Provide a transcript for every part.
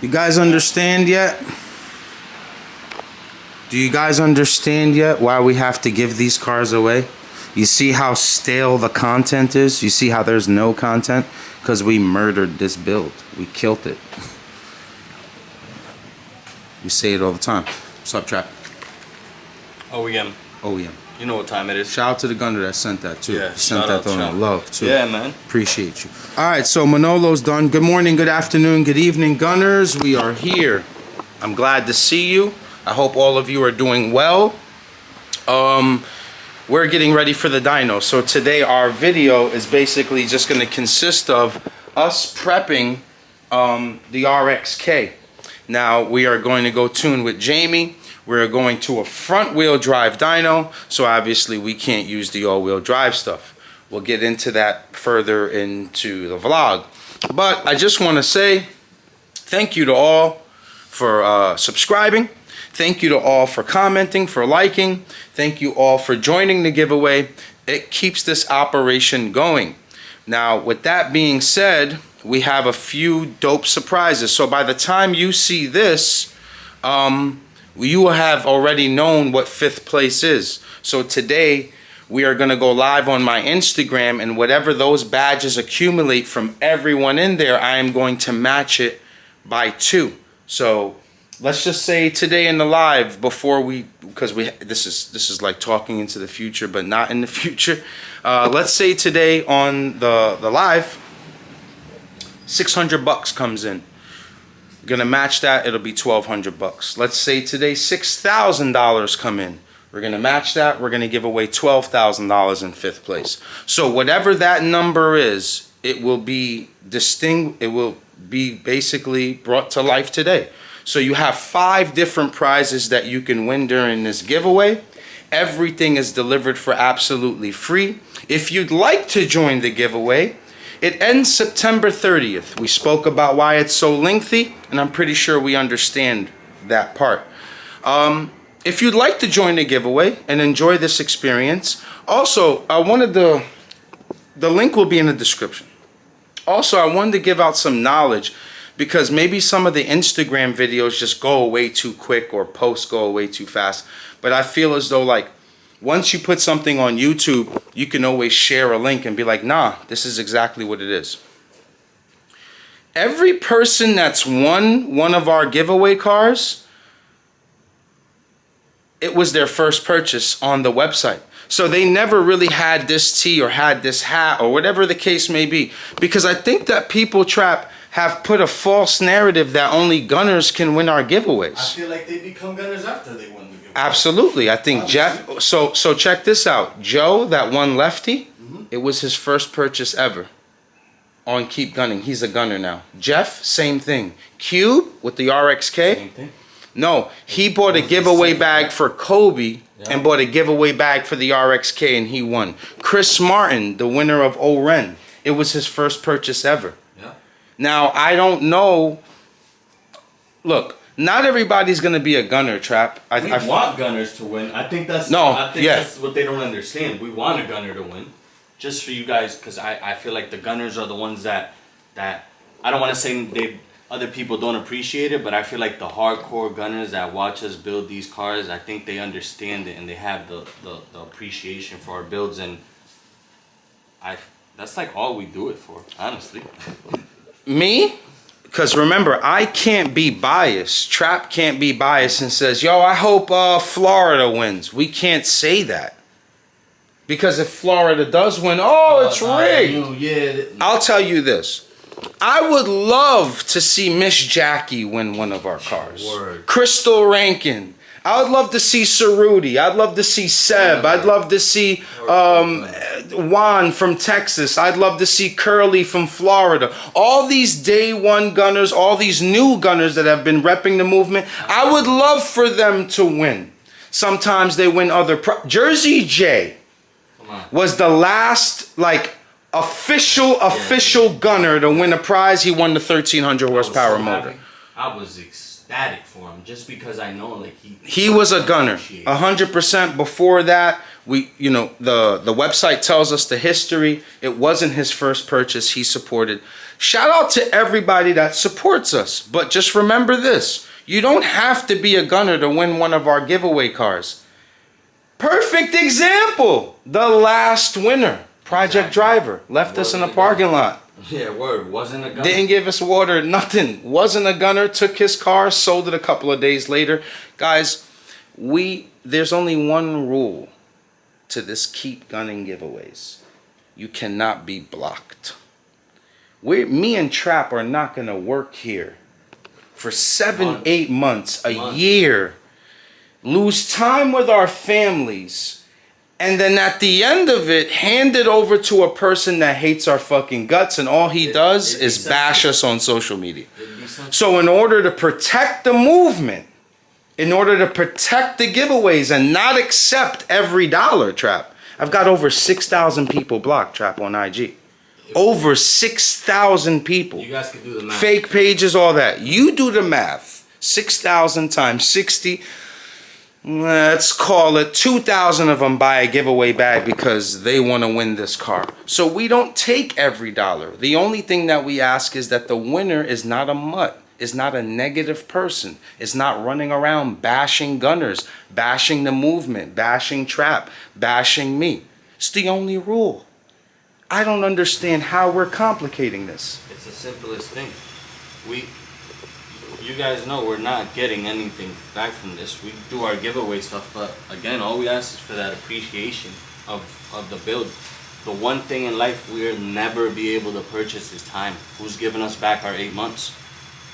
You guys understand yet? Do you guys understand yet why we have to give these cars away? You see how stale the content is? You see how there's no content? Because we murdered this build. We killed it. We say it all the time. What's up, Trap? OEM. OEM. You know what time it is. Shout out to the gunner that sent that too. Yeah, Sent that on love too. Yeah, man. Appreciate you. All right, so Manolo's done. Good morning, good afternoon, good evening, gunners. We are here. I'm glad to see you. I hope all of you are doing well. We're getting ready for the dyno. So today our video is basically just going to consist of us prepping the RXK. Now we are going to go tune with Jamie. We're going to a front wheel drive dyno, so obviously we can't use the all wheel drive stuff. We'll get into that further into the vlog. But I just want to say thank you to all for subscribing. Thank you to all for commenting, for liking. Thank you all for joining the giveaway. It keeps this operation going. Now, with that being said, we have a few dope surprises. So by the time you see this, you will have already known what 5th place is. So today we are going to go live on my Instagram, and whatever those badges accumulate from everyone in there, I am going to match it by 2. So let's just say today in the live, before we, because this is like talking into the future, but not in the future. Let's say today on the live, $600 comes in. Gonna match that, it'll be $1,200. Let's say today $6,000 come in. We're gonna match that, we're gonna give away $12,000 in 5th place. So whatever that number is, it will be distinct, it will be basically brought to life today. So you have 5 different prizes that you can win during this giveaway. Everything is delivered for absolutely free. If you'd like to join the giveaway, it ends September 30th. We spoke about why it's so lengthy, and I'm pretty sure we understand that part. If you'd like to join the giveaway and enjoy this experience, also, the link will be in the description. Also, I wanted to give out some knowledge, because maybe some of the Instagram videos just go away too quick or posts go away too fast. But I feel as though, like, once you put something on YouTube, you can always share a link and be like, nah, this is exactly what it is. Every person that's won one of our giveaway cars, it was their first purchase on the website. So they never really had this tee or had this hat or whatever the case may be. Because I think that people, Trap, have put a false narrative that only gunners can win our giveaways. I feel like they become gunners after they win the giveaway. Absolutely. I think Jeff, so check this out. Joe, that one lefty, it was his first purchase ever on Keep Gunning. He's a gunner now. Jeff, same thing. Cube with the RXK. Same thing. No, he bought a giveaway bag for Kobe and bought a giveaway bag for the RXK, and he won. Chris Martin, the winner of Oren, it was his first purchase ever. Yeah. Now, I don't know. Look, not everybody's going to be a gunner, Trap. We want gunners to win. I think that's that's what they don't understand. We want a gunner to win. Just for you guys, because I feel like the gunners are the ones that I don't want to say other people don't appreciate it, but I feel like the hardcore gunners that watch us build these cars, I think they understand it and they have the appreciation for our builds, and that's like all we do it for, honestly. Me? Because remember, I can't be biased. Trap can't be biased and says, yo, I hope Florida wins. We can't say that. Because if Florida does win, it's rigged. I'll tell you this. I would love to see Miss Jackie win one of our cars. Word. Crystal Rankin. I would love to see Cerruti. I'd love to see Seb. I'd love to see Juan from Texas. I'd love to see Curly from Florida. All these day one gunners, all these new gunners that have been repping the movement, I would love for them to win. Sometimes they win other... Jersey J was the last, like, official gunner to win a prize. He won the 1300 horsepower motor. I was ecstatic. ecstatic for him, just because I know like he was a gunner, 100%. Before that, the website tells us the history. It wasn't his first purchase. He supported. Shout out to everybody that supports us. But just remember this: you don't have to be a gunner to win one of our giveaway cars. Perfect example. The last winner, Project Driver, left us in a parking lot. Yeah, word. Wasn't a gunner. Didn't give us water, nothing. Wasn't a gunner. Took his car, sold it a couple of days later. Guys, there's only one rule to this keep gunning giveaways. You cannot be blocked. Me and Trap are not going to work here for 7-8 months, a year. Lose time with our families. And then at the end of it, hand it over to a person that hates our fucking guts, and all he does is bash us on social media. So in order to protect the movement, in order to protect the giveaways and not accept every dollar, Trap, I've got over 6,000 people blocked, Trap, on IG. Over 6,000 people. You guys can do the math. Fake pages, all that. You do the math. 6,000 times 60. Let's call it 2,000 of them buy a giveaway bag because they want to win this car. So we don't take every dollar. The only thing that we ask is that the winner is not a mutt, is not a negative person, is not running around bashing gunners, bashing the movement, bashing Trap, bashing me. It's the only rule. I don't understand how we're complicating this. It's the simplest thing. You guys know we're not getting anything back from this. We do our giveaway stuff, but again, all we ask is for that appreciation of the build. The one thing in life we'll never be able to purchase is time. Who's giving us back our 8 months?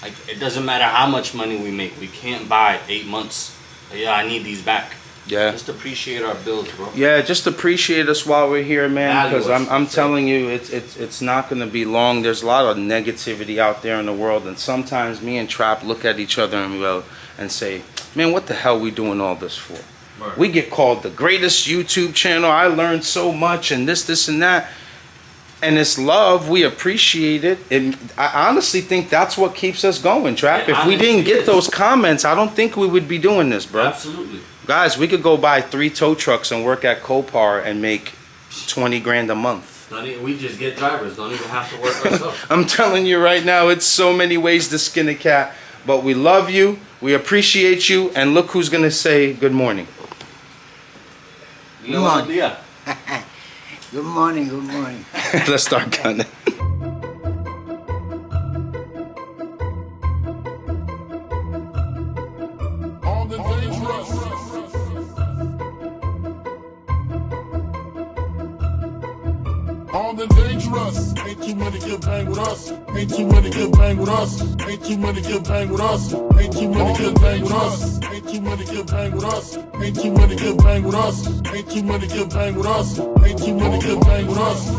Like, it doesn't matter how much money we make. We can't buy 8 months. But yeah, I need these back. Yeah. Just appreciate our builds, bro. Yeah, just appreciate us while we're here, man. Because I'm telling you, it's not going to be long. There's a lot of negativity out there in the world, and sometimes me and Trap look at each other and say, "Man, what the hell we doing all this for?" Right. We get called the greatest YouTube channel. I learned so much, and this, and that. And it's love. We appreciate it. And I honestly think that's what keeps us going, Trap. If we didn't get those comments, I don't think we would be doing this, bro. Absolutely. Guys, we could go buy 3 tow trucks and work at Copar and make 20 grand a month. We just get drivers. Don't even have to work ourselves. I'm telling you right now, it's so many ways to skin a cat. But we love you. We appreciate you. And look who's going to say good morning. Good morning. Good morning, good morning. Let's start gunning. On the dangerous, ain't too many get bang with us. Ain't too many get bang with us. Ain't too many get bang with us. Ain't too many get bang with us. Ain't too many get bang with us. Ain't too many get bang with us. Ain't too many get bang with us. Ain't too many get bang with us.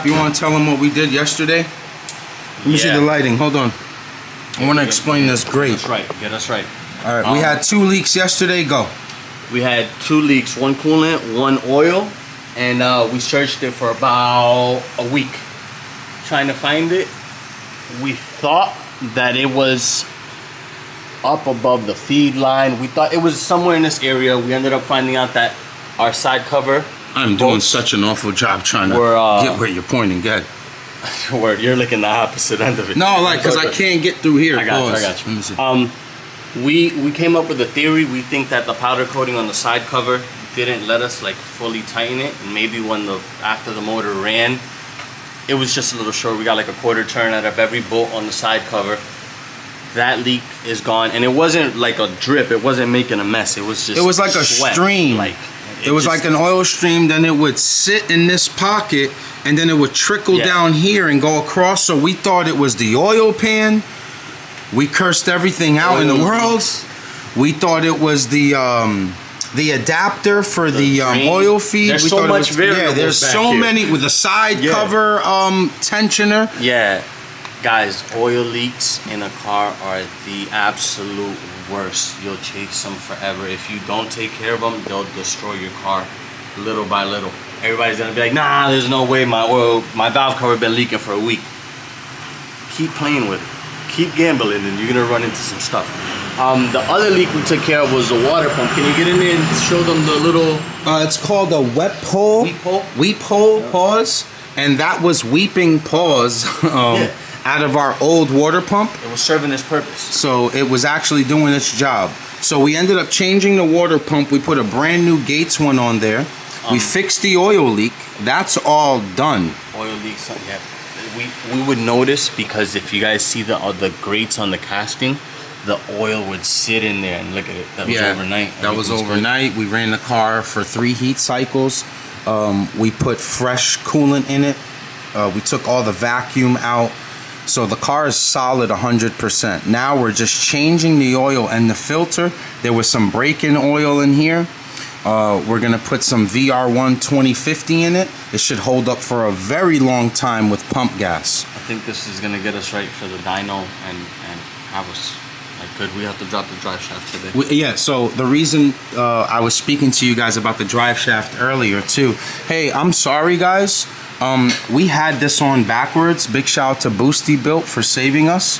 You want to tell them what we did yesterday? Let me see the lighting. Hold on. I want to explain this great. That's right. Get us right. All right. We had 2 leaks yesterday. Go. We had 2 leaks. 1 coolant, 1 oil. And we searched it for about a week. Trying to find it. We thought that it was up above the feed line. We thought it was somewhere in this area. We ended up finding out that our side cover... I'm doing such an awful job trying to get where you're pointing. Good. Word, you're looking the opposite end of it. No, like, because I can't get through here. I got you. Let me see. We came up with a theory. We think that the powder coating on the side cover didn't let us like fully tighten it. And maybe when after the motor ran, it was just a little short. We got like a 1/4 turn out of every bolt on the side cover. That leak is gone, and it wasn't like a drip. It wasn't making a mess. It was just. It was like a stream. It was like an oil stream, then it would sit in this pocket, and then it would trickle down here and go across. So we thought it was the oil pan. We cursed everything out in the world. We thought it was the the adapter for the oil feed. There's so much variables. Yeah, there's so many with the side cover tensioner. Yeah, guys, oil leaks in a car are the absolute worst. You'll chase them forever. If you don't take care of them, they'll destroy your car little by little. Everybody's gonna be like, nah, there's no way my valve cover been leaking for a week. Keep playing with it. Keep gambling and you're gonna run into some stuff. The other leak we took care of was the water pump. Can you get in there and show them the little... it's called a wet pole. Weep hole? Weep hole pause. And that was weeping pause out of our old water pump. It was serving its purpose. So it was actually doing its job. So we ended up changing the water pump. We put a brand new Gates one on there. We fixed the oil leak. That's all done. Oil leaks, yeah. We would notice because if you guys see the grates on the casting, the oil would sit in there, and look at it. That was overnight. That was overnight. We ran the car for 3 heat cycles. We put fresh coolant in it. We took all the vacuum out. So the car is solid 100%. Now we're just changing the oil and the filter. There was some break-in oil in here. We're gonna put some VR1 2050 in it. It should hold up for a very long time with pump gas. I think this is gonna get us right for the dyno and have us like good. We have to drop the drive shaft today. Yeah, so the reason I was speaking to you guys about the drive shaft earlier too. Hey, I'm sorry guys. We had this on backwards. Big shout out to Boosty Built for saving us.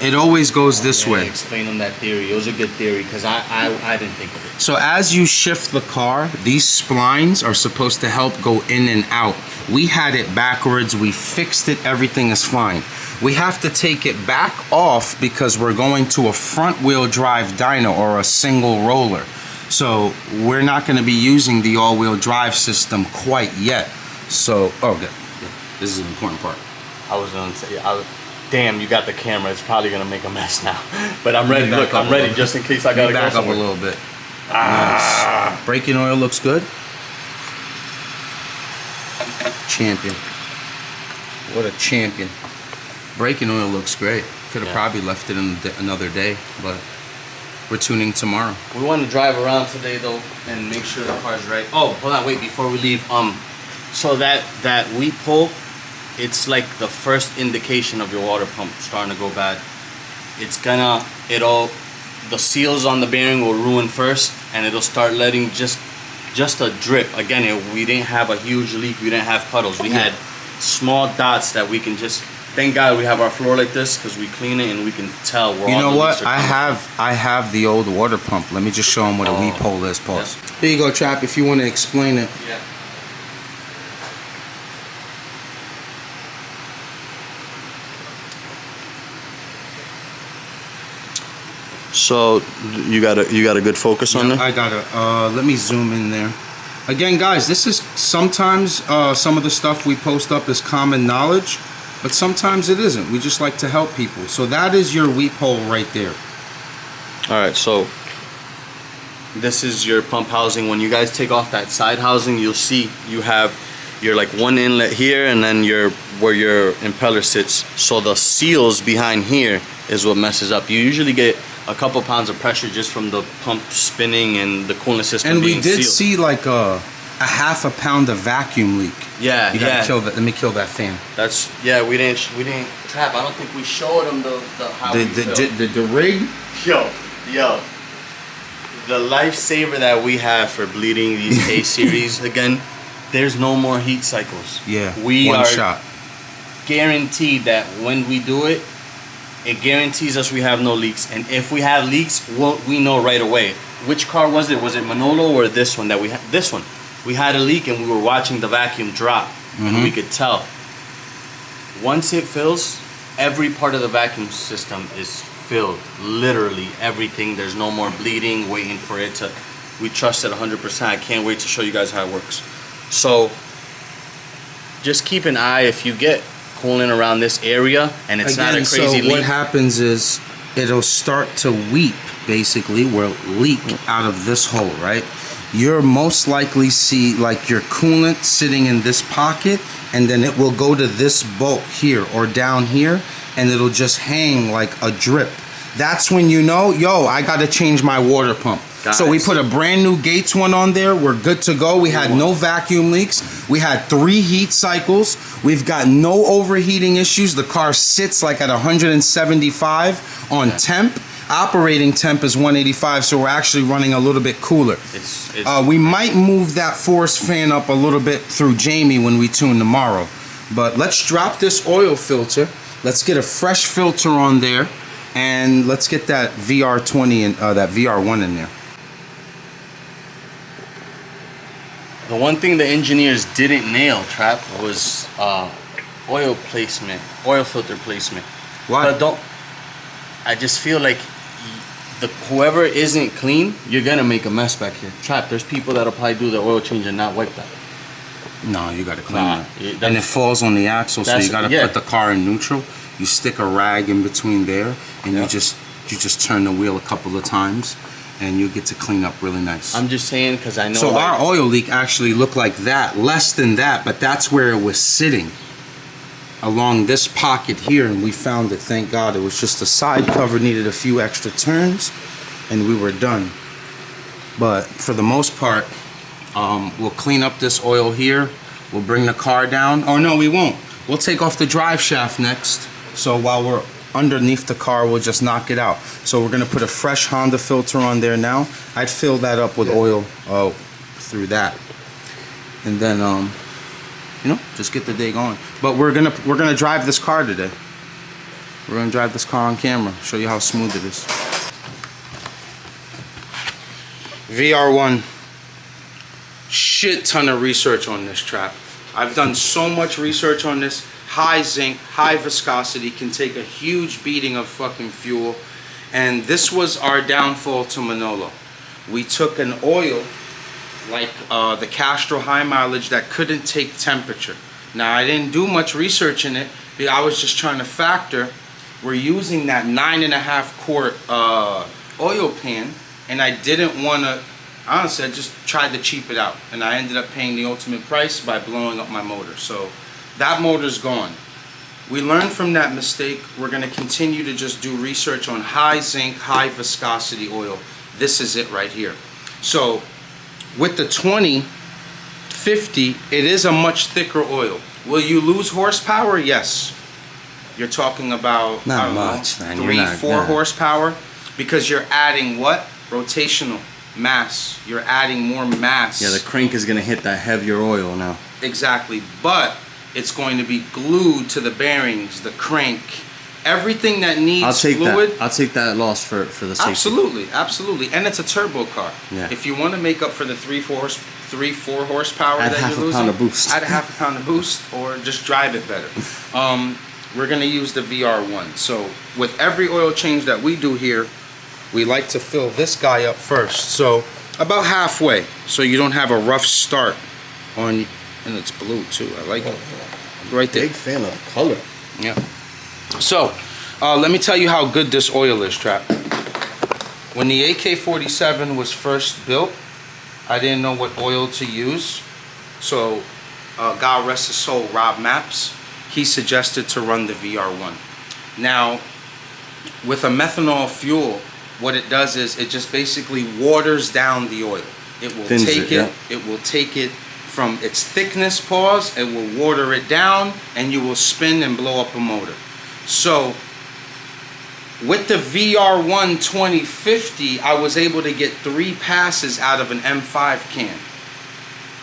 It always goes this way. Explain them that theory. It was a good theory because I didn't think of it. So as you shift the car, these splines are supposed to help go in and out. We had it backwards. We fixed it. Everything is fine. We have to take it back off because we're going to a front wheel drive dyno or a single roller. So we're not going to be using the all-wheel drive system quite yet. So, okay. This is an important part. I was going to say, damn, you got the camera. It's probably gonna make a mess now. But I'm ready. Look, I'm ready just in case I gotta back go up a little bit. Nice. Braking oil looks good. Champion. What a champion. Braking oil looks great. Could have probably left it in another day, but we're tuning tomorrow. We want to drive around today though and make sure the car's right. Oh, hold on, wait, before we leave. So that weep hole, it's like the first indication of your water pump starting to go bad. The seals on the bearing will ruin first, and it'll start letting just a drip. Again, we didn't have a huge leak. We didn't have puddles. We had small dots that we can just. Thank God we have our floor like this because we clean it and we can tell where. You know what? I have the old water pump. Let me just show them what a weep hole is. Pause. Yeah. Here you go, Trap. If you want to explain it. Yeah. So you got a good focus on there? I got it. Let me zoom in there. Again, guys, this is sometimes some of the stuff we post up is common knowledge, but sometimes it isn't. We just like to help people. So that is your weep hole right there. All right, so this is your pump housing. When you guys take off that side housing, you'll see you have your like one inlet here and then where your impeller sits. So the seals behind here is what messes up. You usually get a couple pounds of pressure just from the pump spinning and the coolant system and being we did sealed. See like a half a pound of vacuum leak. Yeah, you gotta kill that. Let me kill that fan. That's we didn't Trap. I don't think we showed them the rig. Yo, the lifesaver that we have for bleeding these K series again. There's no more heat cycles. Yeah, we one are shot. Guaranteed that when we do it, it guarantees us we have no leaks. And if we have leaks, we know right away. Which car was it? Was it Manolo or this one that we had? This one. We had a leak and we were watching the vacuum drop. And we could tell. Once it fills, every part of the vacuum system is filled. Literally everything. There's no more bleeding, waiting for it to... We trust it 100%. I can't wait to show you guys how it works. So, just keep an eye if you get cooling around this area and it's not a crazy leak. What happens is it'll start to weep, basically, or leak out of this hole, right? You'll most likely see like your coolant sitting in this pocket, and then it will go to this bolt here or down here, and it'll just hang like a drip. That's when you know, yo, I gotta change my water pump. So we put a brand new Gates one on there. We're good to go. We had no vacuum leaks. We had 3 heat cycles. We've got no overheating issues. The car sits like at 175 on temp. Operating temp is 185, so we're actually running a little bit cooler. We might move that force fan up a little bit through Jamie when we tune tomorrow. But let's drop this oil filter. Let's get a fresh filter on there. And let's get that VR20 and that VR1 in there. The one thing the engineers didn't nail, Trap, was oil placement, oil filter placement. Why? But I just feel like whoever isn't clean, you're gonna make a mess back here. Trap, there's people that'll probably do the oil change and not wipe that. No, you gotta clean that. And it falls on the axle, so you gotta put the car in neutral. You stick a rag in between there, and you just turn the wheel a couple of times, and you get to clean up really nice. I'm just saying because I know. So our oil leak actually looked like that, less than that, but that's where it was sitting, along this pocket here, and we found it. Thank God. It was just the side cover needed a few extra turns, and we were done. But for the most part, we'll clean up this oil here. We'll bring the car down. Oh no, we won't. We'll take off the drive shaft next. So while we're underneath the car, we'll just knock it out. So we're gonna put a fresh Honda filter on there now. I'd fill that up with oil through that, and then you know, just get the day going. But we're gonna drive this car today. We're gonna drive this car on camera. Show you how smooth it is. VR1. Shit ton of research on this, Trap. I've done so much research on this. High zinc, high viscosity, can take a huge beating of fucking fuel. And this was our downfall to Manolo. We took an oil like the Castrol high mileage that couldn't take temperature. Now I didn't do much research in it, but I was just trying to factor. We're using that 9.5 quart oil pan, and I didn't want to, honestly, I just tried to cheap it out, and I ended up paying the ultimate price by blowing up my motor. So that motor's gone. We learned from that mistake. We're going to continue to just do research on high zinc, high viscosity oil. This is it right here. So with the 2050, it is a much thicker oil. Will you lose horsepower? Yes. You're talking about not much, man. 3-4 horsepower, because you're adding what? Rotational mass. You're adding more mass. Yeah, the crank is gonna hit that heavier oil now. Exactly, but it's going to be glued to the bearings, the crank, everything that needs fluid. I'll take that loss for the safety. Absolutely, absolutely, and it's a turbo car. Yeah. If you want to make up for the 3-4 horsepower add that half you're a losing, pound of boost. add a half a pound of boost, or just drive it better. We're gonna use the VR1. So with every oil change that we do here, we like to fill this guy up first. So about halfway, so you don't have a rough start on. And it's blue too. I like it. Right there. Big fan of the color. Yeah. So, let me tell you how good this oil is, Trap. When the AK-47 was first built, I didn't know what oil to use. So, God rest his soul, Rob Maps, he suggested to run the VR1. Now, with a methanol fuel, what it does is it just basically waters down the oil. It will it will take it from its thickness, it will water it down, and you will spin and blow up a motor. So with the VR1 2050, I was able to get 3 passes out of an M5 can.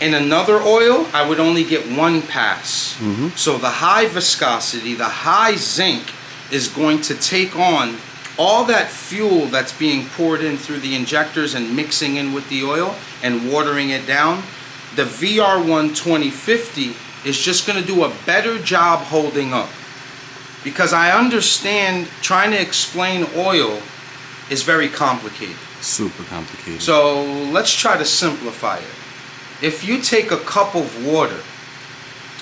In another oil, I would only get 1 pass. So the high viscosity, the high zinc is going to take on all that fuel that's being poured in through the injectors and mixing in with the oil and watering it down. The VR1 2050 is just going to do a better job holding up. Because I understand trying to explain oil is very complicated. Super complicated. So let's try to simplify it. If you take a cup of water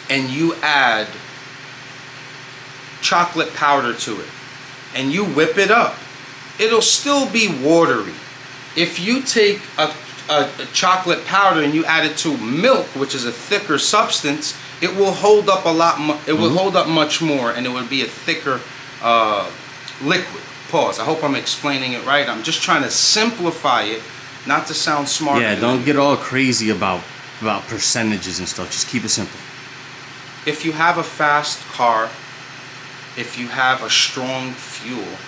and you add chocolate powder to it and you whip it up, it'll still be watery. If you take a chocolate powder and you add it to milk, which is a thicker substance, it will hold up a lot. It will hold up much more, and it would be a thicker liquid. Pause. I hope I'm explaining it right. I'm just trying to simplify it not to sound smart. Yeah, don't get all crazy about percentages and stuff. Just keep it simple. If you have a fast car, if you have a strong fuel,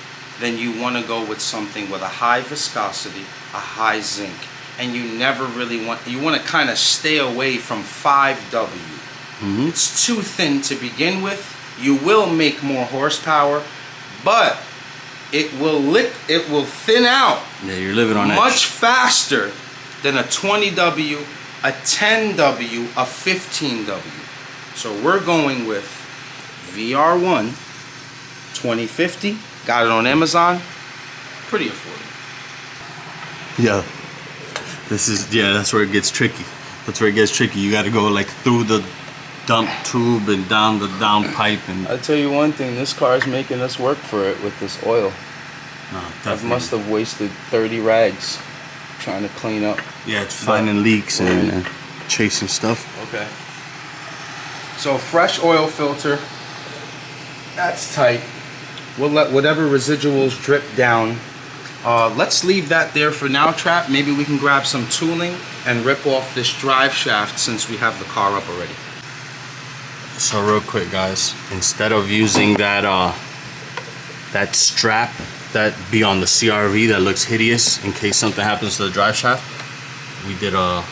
then you want to go with something with a high viscosity, a high zinc, and you never really want to kind of stay away from 5W. It's too thin to begin with. You will make more horsepower, but it will thin out. Yeah, you're living on much faster than a 20W, a 10W, a 15W. So we're going with VR1 2050. Got it on Amazon. Pretty affordable. Yeah. That's where it gets tricky. That's where it gets tricky. You got to go like through the dump tube and down the down pipe. And I'll tell you one thing, this car is making us work for it with this oil. no, I must have wasted 30 rags trying to clean up. Yeah, it's finding leaks and chasing stuff. Okay. So fresh oil filter. That's tight. We'll let whatever residuals drip down. Let's leave that there for now, Trap. Maybe we can grab some tooling and rip off this drive shaft since we have the car up already. So real quick, guys, instead of using that that strap that be on the CRV that looks hideous in case something happens to the drive shaft, we did a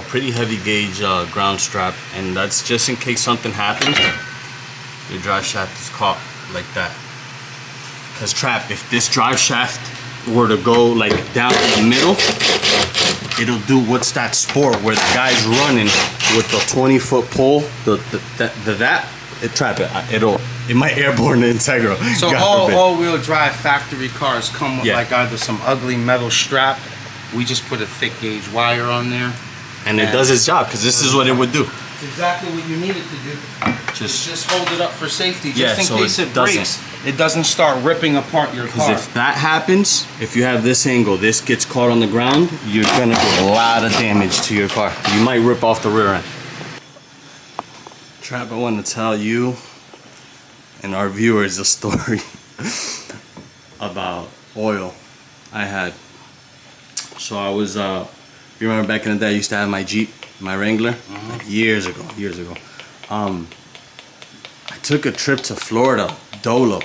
pretty heavy gauge ground strap, and that's just in case something happens, your drive shaft is caught like that. Because Trap, if this drive shaft were to go like down in the middle, it'll do what's that sport where the guy's running with the 20-foot pole, it might airborne the Integra. So all-wheel drive factory cars come with like either some ugly metal strap. We just put a thick gauge wire on there. And it does its job, because this is what it would do. It's exactly what you need it to do. Just hold it up for safety, just so in case it breaks. It doesn't start ripping apart your car. Because if that happens, if you have this angle, this gets caught on the ground, you're gonna do a lot of damage to your car. You might rip off the rear end. Trap, I want to tell you and our viewers a story about oil I had. So I was, you remember back in the day, I used to have my Jeep, my Wrangler, like years ago. I took a trip to Florida, Dolo.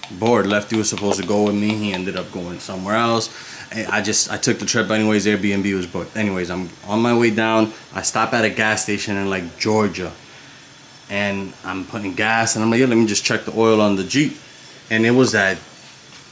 Bored, Lefty was supposed to go with me. He ended up going somewhere else. I took the trip anyways. Airbnb was booked. Anyways, I'm on my way down. I stop at a gas station in like Georgia, and I'm putting gas, and I'm like, yeah, let me just check the oil on the Jeep, and it was that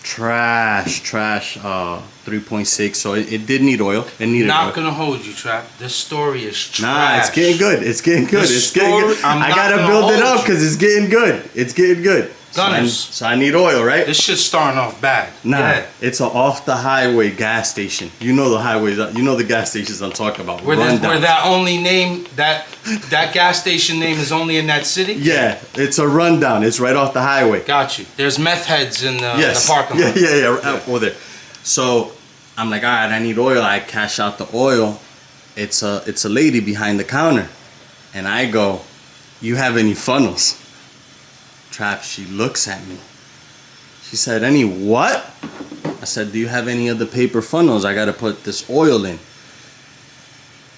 trash 3.6. So it did need oil. It needed oil. Not gonna hold you, Trap. This story is trash. Nah, it's getting good. It's getting good. It's getting good. I gotta build it up because it's getting good. It's getting good. So I need oil, right? This shit's starting off bad. Nah, it's an off the highway gas station. You know the highways. You know the gas stations I'm talking about. Where that only name that gas station name is only in that city. Yeah, it's a rundown. It's right off the highway. Got you. There's meth heads in the parking lot. Yeah. Over there. So I'm like, all right, I need oil. I cash out the oil. It's a lady behind the counter, and I go, you have any funnels? Trap, she looks at me. She said, any what? I said, do you have any of the paper funnels? I gotta put this oil in.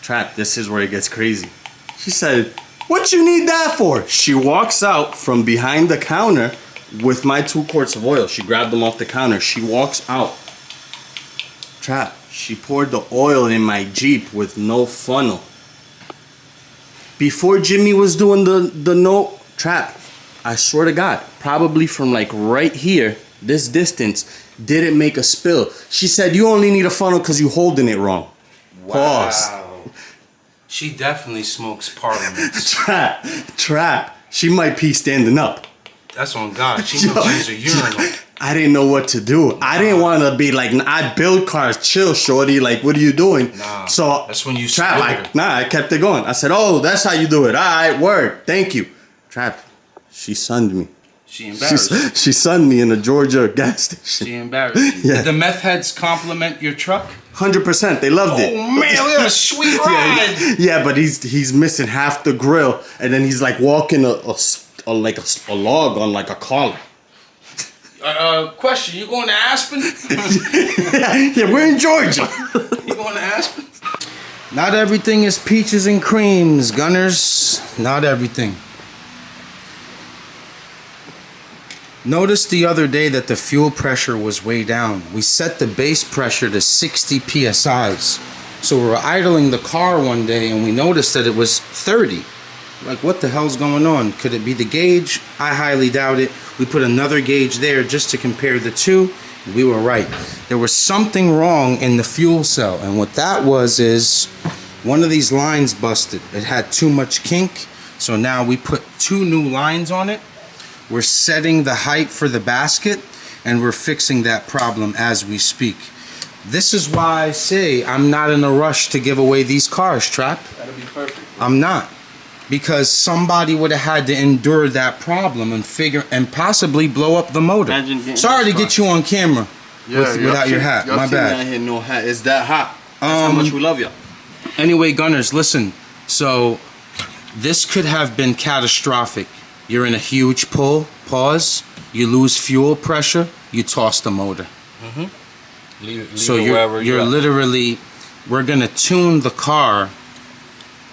Trap, this is where it gets crazy. She said, what you need that for? She walks out from behind the counter with my 2 quarts of oil. She grabbed them off the counter. She walks out. Trap, she poured the oil in my Jeep with no funnel. Before Jimmy was doing the no Trap, I swear to God, probably from like right here, this distance, didn't make a spill. She said, you only need a funnel because you're holding it wrong. Wow. Pause. She definitely smokes parliaments. Trap. She might pee standing up. That's on God. She knows she's a urinal. I didn't know what to do. I didn't want to be like, I build cars, chill, shorty. Like, what are you doing? Nah, so that's when you Trap. I kept it going. I said, oh, that's how you do it. All right, word. Thank you. Trap. She sunned me. She embarrassed. She sunned me in a Georgia gas station. She embarrassed you. Yeah. Did the meth heads compliment your truck? 100%. They loved it. Oh man, we had a sweet ride. Yeah, but he's missing half the grill, and then he's like walking a log on like a collar. Question, you going to Aspen? Yeah, we're in Georgia. You going to Aspen? Not everything is peaches and creams, gunners. Not everything. Noticed the other day that the fuel pressure was way down. We set the base pressure to 60 psi's. So we were idling the car one day and we noticed that it was 30. Like, what the hell's going on? Could it be the gauge? I highly doubt it. We put another gauge there just to compare the two. We were right. There was something wrong in the fuel cell, and what that was is one of these lines busted. It had too much kink, so now we put 2 new lines on it. We're setting the height for the basket, and we're fixing that problem as we speak. This is why I say I'm not in a rush to give away these cars, Trap. That'll be perfect. I'm not. Because somebody would have had to endure that problem and possibly blow up the motor. Sorry to get you on camera without your hat. My bad. Here, no hat. It's that hot. That's how much we love you. Anyway, gunners, listen. So this could have been catastrophic. You're in a huge pull, pause, you lose fuel pressure, you toss the motor. Leave So it wherever you're literally, we're gonna tune the car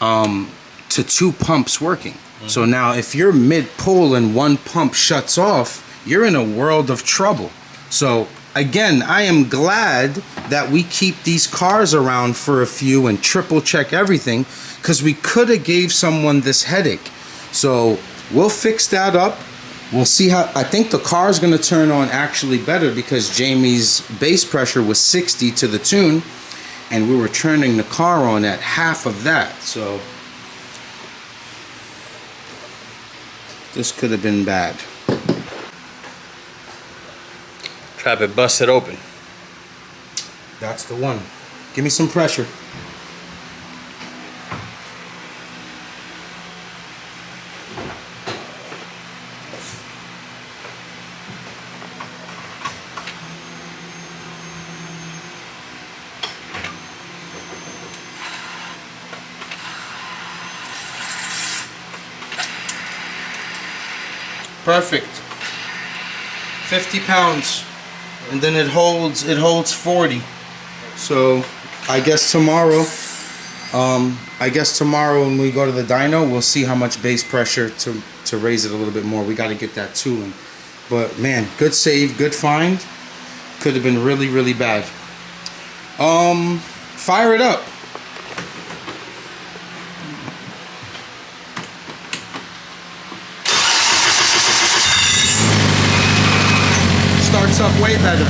to 2 pumps working. So now if you're mid-pull and 1 pump shuts off, you're in a world of trouble. So again, I am glad that we keep these cars around for a few and triple check everything, because we could have gave someone this headache. So we'll fix that up. We'll see how, I think the car is going to turn on actually better because Jamie's base pressure was 60 to the tune and we were turning the car on at half of that. So this could have been bad. Trap it, bust it open. That's the one. Give me some pressure. Perfect. 50 pounds. And then it holds 40. So I guess tomorrow when we go to the dyno, we'll see how much base pressure to raise it a little bit more. We got to get that tooling. But man, good save, good find. Could have been really, really bad. Fire it up. Starts up way better.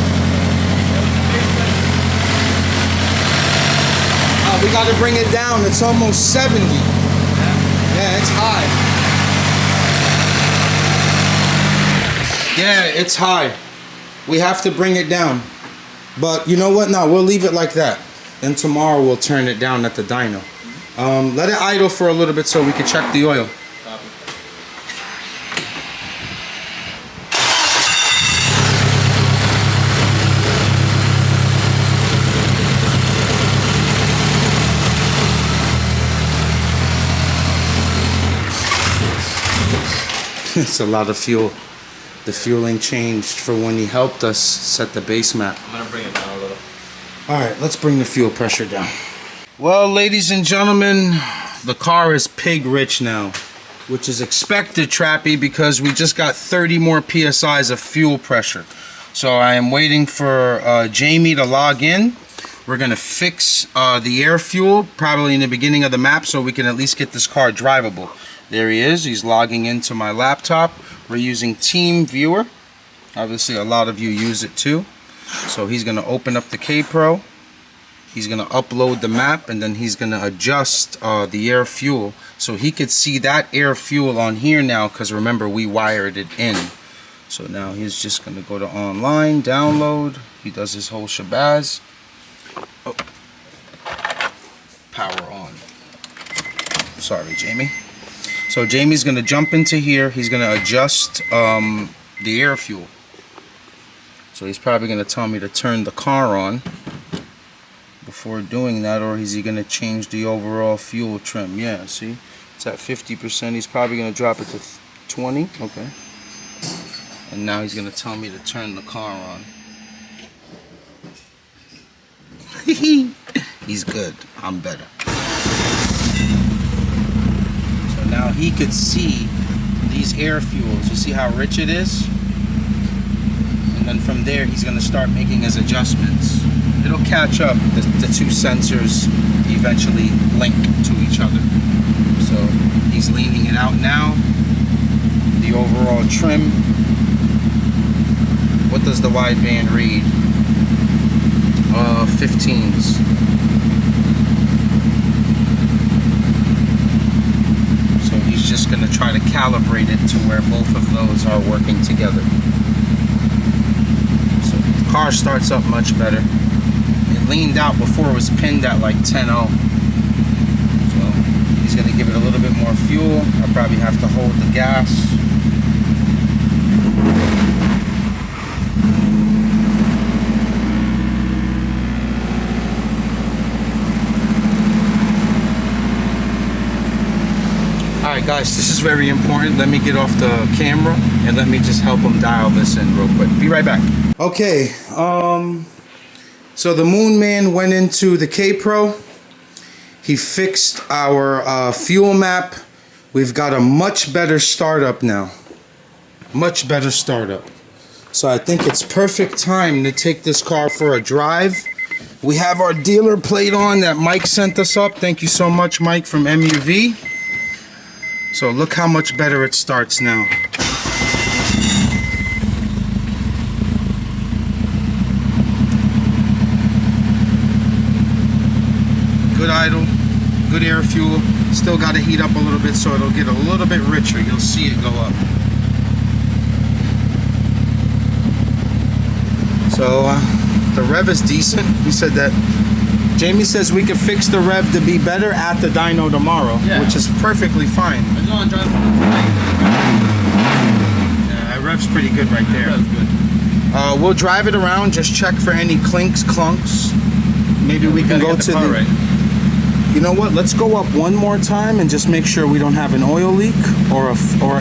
We got to bring it down. It's almost 70. Yeah, it's high. Yeah, it's high. We have to bring it down. But you know what? No, we'll leave it like that. Then tomorrow we'll turn it down at the dyno. Let it idle for a little bit so we can check the oil. It's a lot of fuel. The fueling changed for when he helped us set the base map. I'm gonna bring it down a little. Alright, let's bring the fuel pressure down. Well, ladies and gentlemen, the car is pig rich now, which is expected, Trappy, because we just got 30 more PSIs of fuel pressure. So I am waiting for Jamie to log in. We're gonna fix the air fuel probably in the beginning of the map so we can at least get this car drivable. There he is. He's logging into my laptop. We're using Team Viewer. Obviously, a lot of you use it too. So he's going to open up the K-Pro. He's going to upload the map, and then he's going to adjust the air fuel. So he could see that air fuel on here now, because remember, we wired it in. So now he's just going to go to online, download. He does his whole shabazz. Oh. Power on. Sorry, Jamie. So Jamie's going to jump into here. He's going to adjust the air fuel. So he's probably going to tell me to turn the car on before doing that, or is he going to change the overall fuel trim? Yeah, see? It's at 50%. He's probably going to drop it to 20. Okay. And now he's gonna tell me to turn the car on. He's good. I'm better. So now he could see these air fuels. You see how rich it is? And then from there, he's gonna start making his adjustments. It'll catch up. The two sensors eventually link to each other. So he's leaning it out now. The overall trim. What does the wideband read? 15s. So he's just gonna try to calibrate it to where both of those are working together. So the car starts up much better. It leaned out before, it was pinned at like 10-0. So he's gonna give it a little bit more fuel. I'll probably have to hold the gas. Alright guys, this is very important. Let me get off the camera and let me just help him dial this in real quick. Be right back. Okay, so the Moon Man went into the K-Pro. He fixed our fuel map. We've got a much better startup now. Much better startup. So I think it's perfect time to take this car for a drive. We have our dealer plate on that Mike sent us up. Thank you so much, Mike, from MUV. So look how much better it starts now. Good idle, good air fuel. Still got to heat up a little bit so it'll get a little bit richer. You'll see it go up. So the rev is decent. He said that Jamie says we could fix the rev to be better at the dyno tomorrow, which is perfectly fine. Yeah, that rev's pretty good right there. Good. We'll drive it around, just check for any clunks. Maybe we can go to the... Right. You know what? Let's go up one more time and just make sure we don't have an oil leak or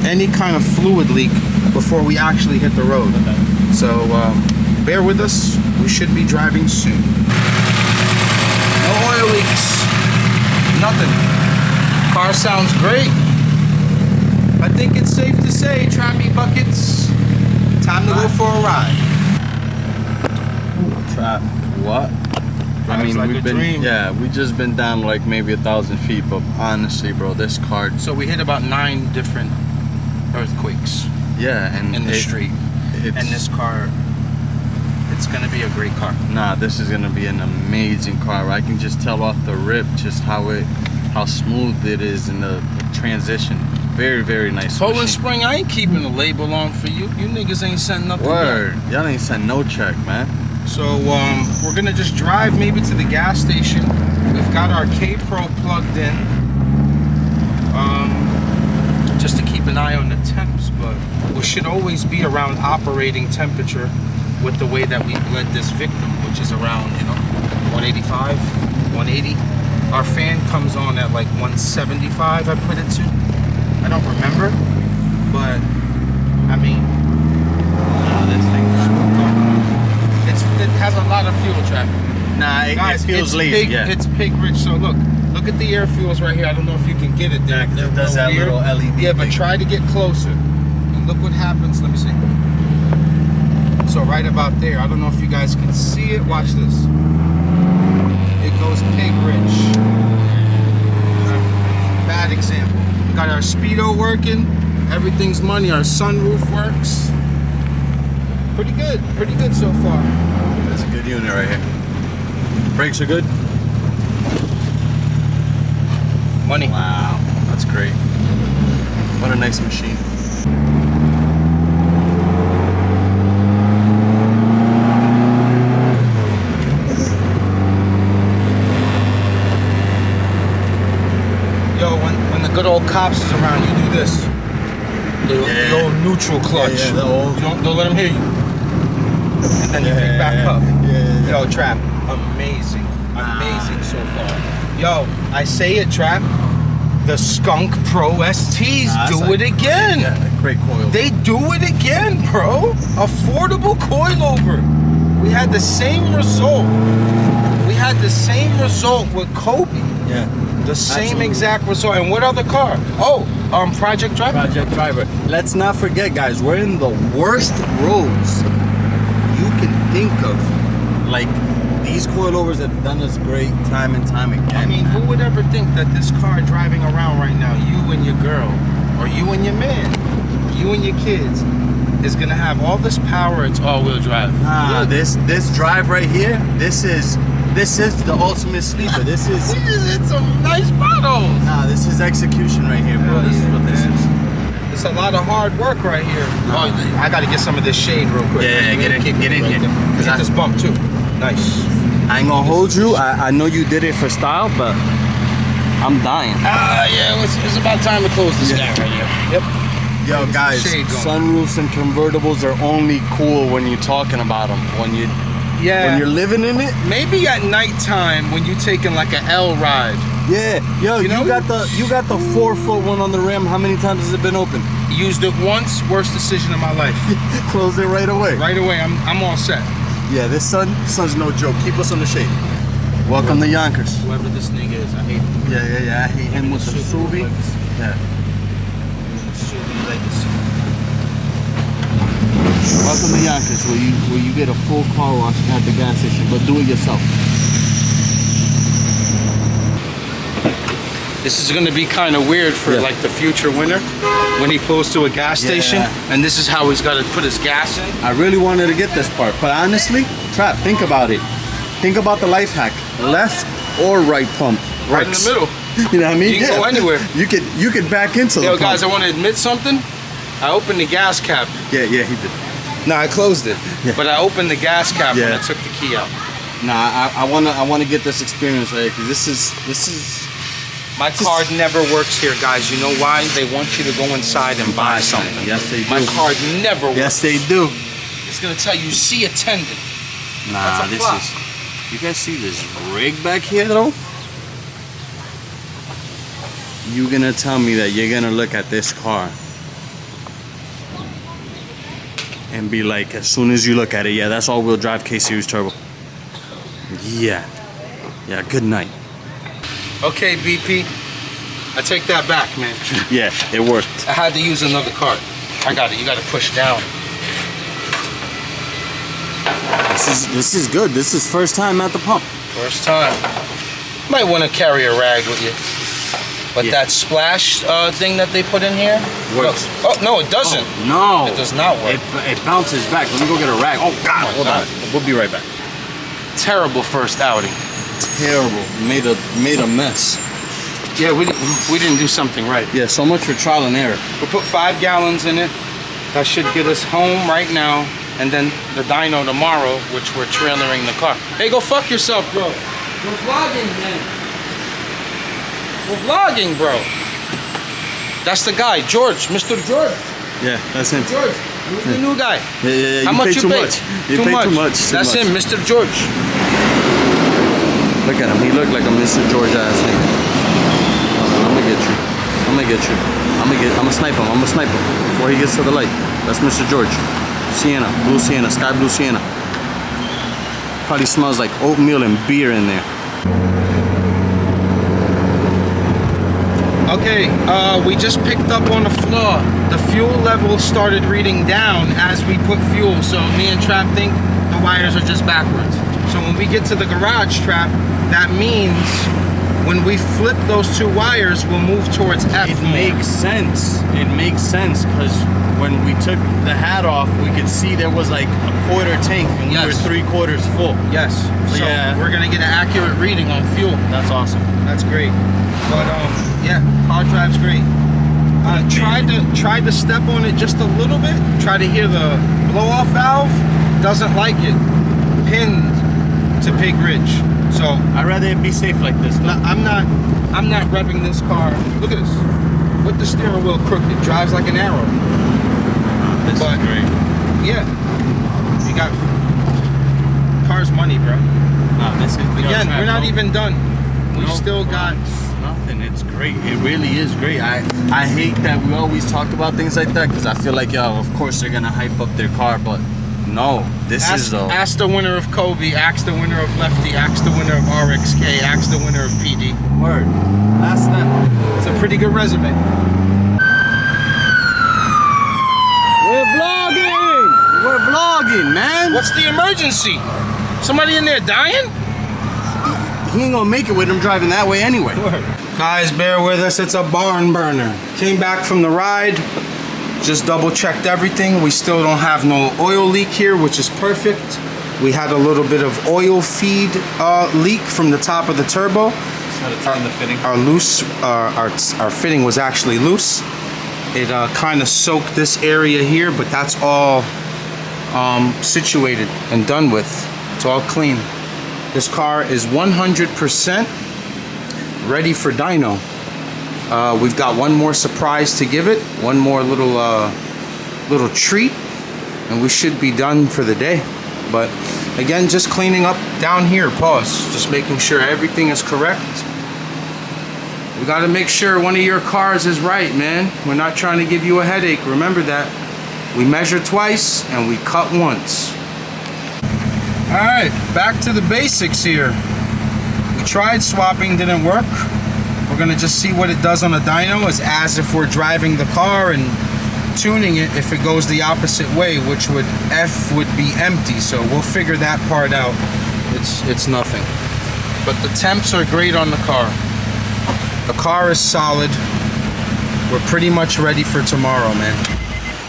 any kind of fluid leak before we actually hit the road. Okay. So bear with us. We should be driving soon. No oil leaks. Nothing. Car sounds great. I think it's safe to say, Trappy Buckets, time to go for a ride. Trap what? I mean, like we've been, we just been down like maybe 1,000 feet, but honestly, bro, this car. So we hit about 9 different earthquakes. Yeah, and in the street. And this car, it's gonna be a great car. Nah, this is gonna be an amazing car. I can just tell off the rip just how smooth it is in the transition. Very, very nice. Poland Spring, I ain't keeping a label on for you. You niggas ain't sent nothing. Word, y'all ain't sent no check, man. So we're gonna just drive maybe to the gas station. We've got our K-Pro plugged in, just to keep an eye on the temps, but we should always be around operating temperature with the way that we bled this victim, which is around, 185, 180. Our fan comes on at like 175, I put it to. I don't remember, but I mean, this thing. It has a lot of fuel traffic. Nah, Guys, it feels lazy. It's pig rich. So look at the air fuels right here. I don't know if you can get it there. It does that little LED. Yeah, but try to get closer. And look what happens. Let me see. So right about there. I don't know if you guys can see it. Watch this. It goes pig rich. Bad example. We got our speedo working. Everything's money. Our sunroof works. Pretty good so far. That's a good unit right here. Brakes are good. Money. Wow, that's great. What a nice machine. Yo, when the good old cops is around, you do this. The old neutral clutch. Don't let them hear you. And then you pick back up. Yo, Trap, amazing so far. Yo, I say it, Trap. The Skunk Pro STs do it again. Yeah, great coil. They do it again, bro. Affordable coilover. We had the same result. We had the same result with Kobe. Yeah. The same Absolutely. exact result. And what other car? Oh, Project Driver. Project Driver. Let's not forget, guys, we're in the worst roads you can think of. Like, these coilovers have done us great time and time again. I mean, who would ever think that this car driving around right now, you and your girl, or you and your man, or you and your kids, is gonna have all this power? It's all-wheel drive. Nah, this drive right here, this is the ultimate sleeper. This is It's some nice bottles. this is execution right here, bro. This is what this is. It's a lot of hard work right here. Oh, I gotta get some of this shade real quick. Yeah, get in here. Cause I just bump too. Nice. I ain't gonna hold you. I know you did it for style, but I'm dying. Yeah, it's about time to close this guy right here. Yep. Yo, guys, shade going. sunroofs and convertibles are only cool when you're talking about them. When you're living in it. Maybe at nighttime when you taking like an L ride. Yeah, yo, You know? you got the 4-foot one on the rim. How many times has it been open? Used it once, worst decision of my life. Closed it right away. Right away, I'm all set. Yeah, this sun's no joke. Keep us on the shade. Welcome to Yonkers. Whoever this nigga is, I hate him. Yeah. I hate him with the Subi. Yeah. Subi legacy. Welcome to Yonkers, where you get a full car wash at the gas station, but do it yourself. This is gonna be kind of weird for like the future winter when he pulls to a gas station, and this is how he's got to put his gas in. I really wanted to get this part, but honestly, Trap, think about it. Think about the life hack: left or right pump. Right in the middle. You know what I mean? You can go anywhere. You could back into the Yo, pump. guys, I want to admit something. I opened the gas cap. Yeah, he did. No, I closed it, Yeah. but I opened the gas cap when Yeah. I took the key out. Nah, I wanna get this experience right, because this is. My card never works here, guys. You know why? They want you to go inside and buy something. Yes, they do. My card never works. Yes, they do. It's gonna tell you, see attendant. Nah, That's a this flop. is. You guys see this rig back here, though? You gonna tell me that you're gonna look at this car and be like, as soon as you look at it, yeah, that's all-wheel drive K-Series turbo. Yeah, good night. Okay, BP. I take that back, man. Yeah, it worked. I had to use another card. I got it. You got to push down. This is good. This is first time at the pump. First time. Might want to carry a rag with you. But that splash thing that they put in here Works. Oh no, it doesn't. No, It does not work. It bounces back. Let me go get a rag. Oh God, hold on. We'll be right back. Terrible first outing. Terrible. Made a mess. Yeah, we didn't do something right. Yeah, so much for trial and error. We put 5 gallons in it. That should get us home right now, and then the dyno tomorrow, which we're trailering the car. Hey, go fuck yourself, bro. We're vlogging, man. We're vlogging, bro. That's the guy, George, Mr. George. Yeah, that's him. George, who's the new guy? Yeah. How much you too pay? much. You pay too much. That's him, Mr. George. Look at him. He looked like a Mr. George ass nigga. I'm gonna get you. I'm gonna snipe him. I'm gonna snipe him before he gets to the light. That's Mr. George. Sienna, blue Sienna, sky blue Sienna. Probably smells like oatmeal and beer in there. Okay, we just picked up on a flaw. The fuel level started reading down as we put fuel, so me and Trap think the wires are just backwards. So when we get to the garage, Trap, that means when we flip those 2 wires, we'll move towards F. It makes sense. It makes sense because when we took the hat off, we could see there was like a quarter tank and we were Yes. 3/4 full. Yes. So Yeah. we're gonna get an accurate reading on fuel. That's awesome. That's great. But yeah, car drive's great. Tried to step on it just a little bit. Try to hear the blow-off valve. Doesn't like it. Pinned to Pig Ridge. So I'd rather it be safe like this. no, I'm not revving this car. Look at this. With the steering wheel crooked, drives like an arrow. This But- is great. Yeah. You got car's money, bro. This is Again, we're not even done. We No still got fronts, nothing. nothing. It's great. It really is great. I hate that we always talk about things like that because I feel like, yo, of course they're gonna hype up their car, but no, this is the... Ask the winner of Kobe, ask the winner of Lefty, ask the winner of RXK, ask the winner of PD. Word. Ask them. It's a pretty good resume. We're vlogging! We're vlogging, man! What's the emergency? Somebody in there dying? He ain't gonna make it with him driving that way anyway. Guys, bear with us, it's a barn burner. Came back from the ride, just double checked everything. We still don't have no oil leak here, which is perfect. We had a little bit of oil feed leak from the top of the turbo. Our fitting was actually loose. It kind of soaked this area here, but that's all situated and done with. It's all clean. This car is 100% ready for dyno. We've got one more surprise to give it, one more little treat, and we should be done for the day. But again, just cleaning up down here, pause, just making sure everything is correct. We got to make sure one of your cars is right, man. We're not trying to give you a headache. Remember that. We measure twice and we cut once. All right, back to the basics here. We tried swapping, didn't work. We're gonna just see what it does on a dyno as if we're driving the car and tuning it if it goes the opposite way, which would be empty. So we'll figure that part out. It's nothing. But the temps are great on the car. The car is solid. We're pretty much ready for tomorrow, man.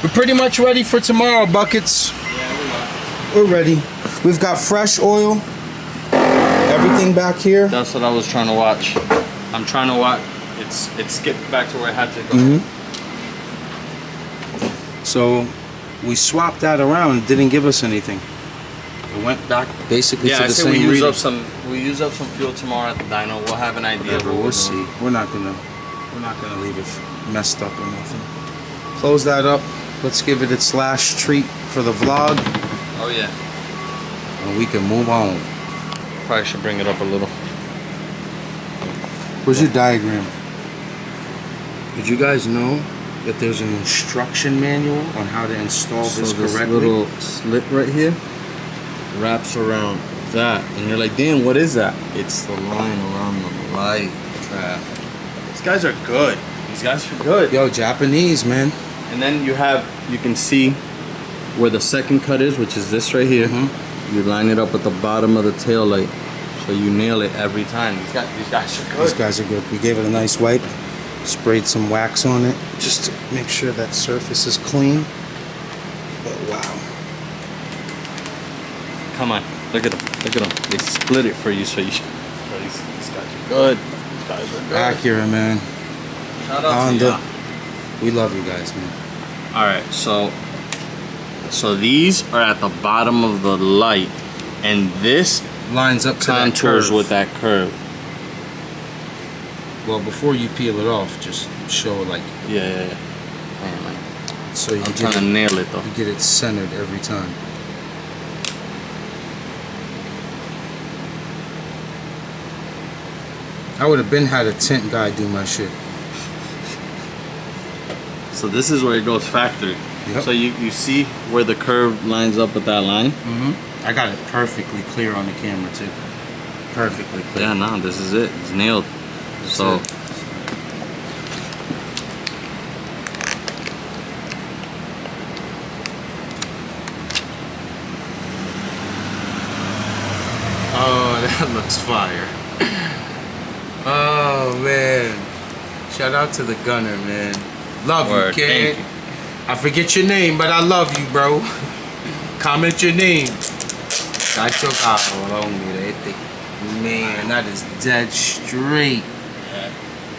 We're pretty much ready for tomorrow, Buckets. We're ready. We've got fresh oil. Everything back here. That's what I was trying to watch. I'm trying to watch. It skipped back to where I had to go. Mm-hmm. So we swapped that around. It didn't give us anything. It went back basically to the same reading. We use up some fuel tomorrow at the dyno. We'll have an idea. Whatever, we'll see. We're not gonna leave it messed up or nothing. Close that up. Let's give it its last treat for the vlog. Oh yeah. And we can move on. Probably should bring it up a little. Where's your diagram? Did you guys know that there's an instruction manual on how to install this correctly? This little slit right here wraps around that, and you're like, damn, what is that? It's the line around the light trap. These guys are good. These guys are good. Yo, Japanese, man. And then you can see where the second cut is, which is this right here. Mm-hmm. You line it up with the bottom of the tail light, so you nail it every time. These guys are good. These guys are good. We gave it a nice wipe, sprayed some wax on it, just to make sure that surface is clean. But wow. Come on, look at them. Look at them. They split it for you, so these guys are good. These guys are good. Acura, man. Shout out to you. We love you guys, man. All right, so these are at the bottom of the light, and this lines up to contours that with that curve. Well, before you peel it off, just show like Yeah. so you I'm trying to nail it though. You get it centered every time. I would have been had a tint guy do my shit. So this is where it goes factory. Yep. So you see where the curve lines up with that line? Mm-hmm. I got it perfectly clear on the camera too. Perfectly clear. Yeah, no, this is it. It's nailed. So oh, that looks fire. Oh man. Shout out to the gunner, man. Love you, kid. I forget your name, but I love you, bro. Comment your name. Man, that is dead straight.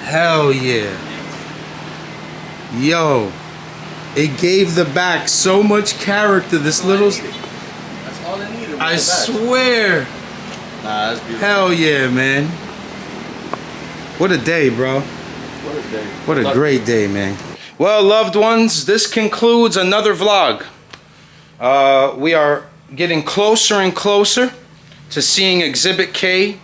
Hell yeah. Yo, it gave the back so much character. This little. that's all it needed. I swear. Nah, that's beautiful. Hell yeah, man. What a day, bro. What a day. What a great day, man. Well, loved ones, this concludes another vlog. We are getting closer and closer to seeing Exhibit K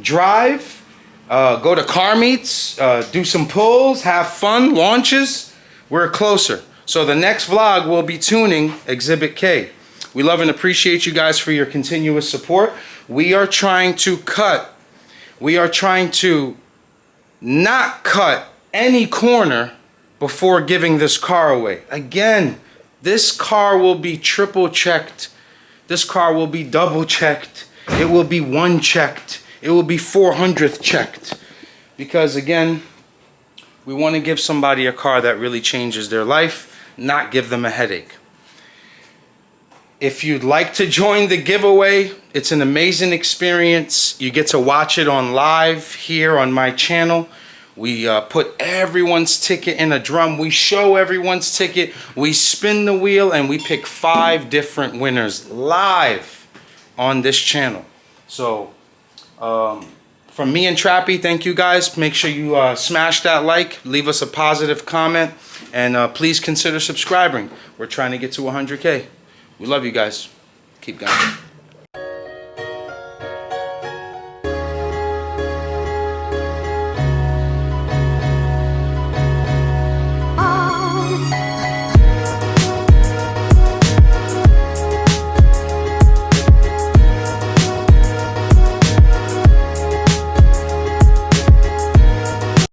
drive go to car meets, do some pulls, have fun, launches. We're closer. So the next vlog will be tuning Exhibit K. We love and appreciate you guys for your continuous support. We are trying to not cut any corner before giving this car away. Again, this car will be triple checked. This car will be double checked. It will be 1 checked. It will be 400th checked. Because again, we want to give somebody a car that really changes their life, not give them a headache. If you'd like to join the giveaway, it's an amazing experience. You get to watch it on live here on my channel. We put everyone's ticket in a drum. We show everyone's ticket. We spin the wheel and we pick 5 different winners live on this channel. So from me and Trappy, thank you guys. Make sure you smash that like, leave us a positive comment, and please consider subscribing. We're trying to get to 100K. We love you guys. Keep going.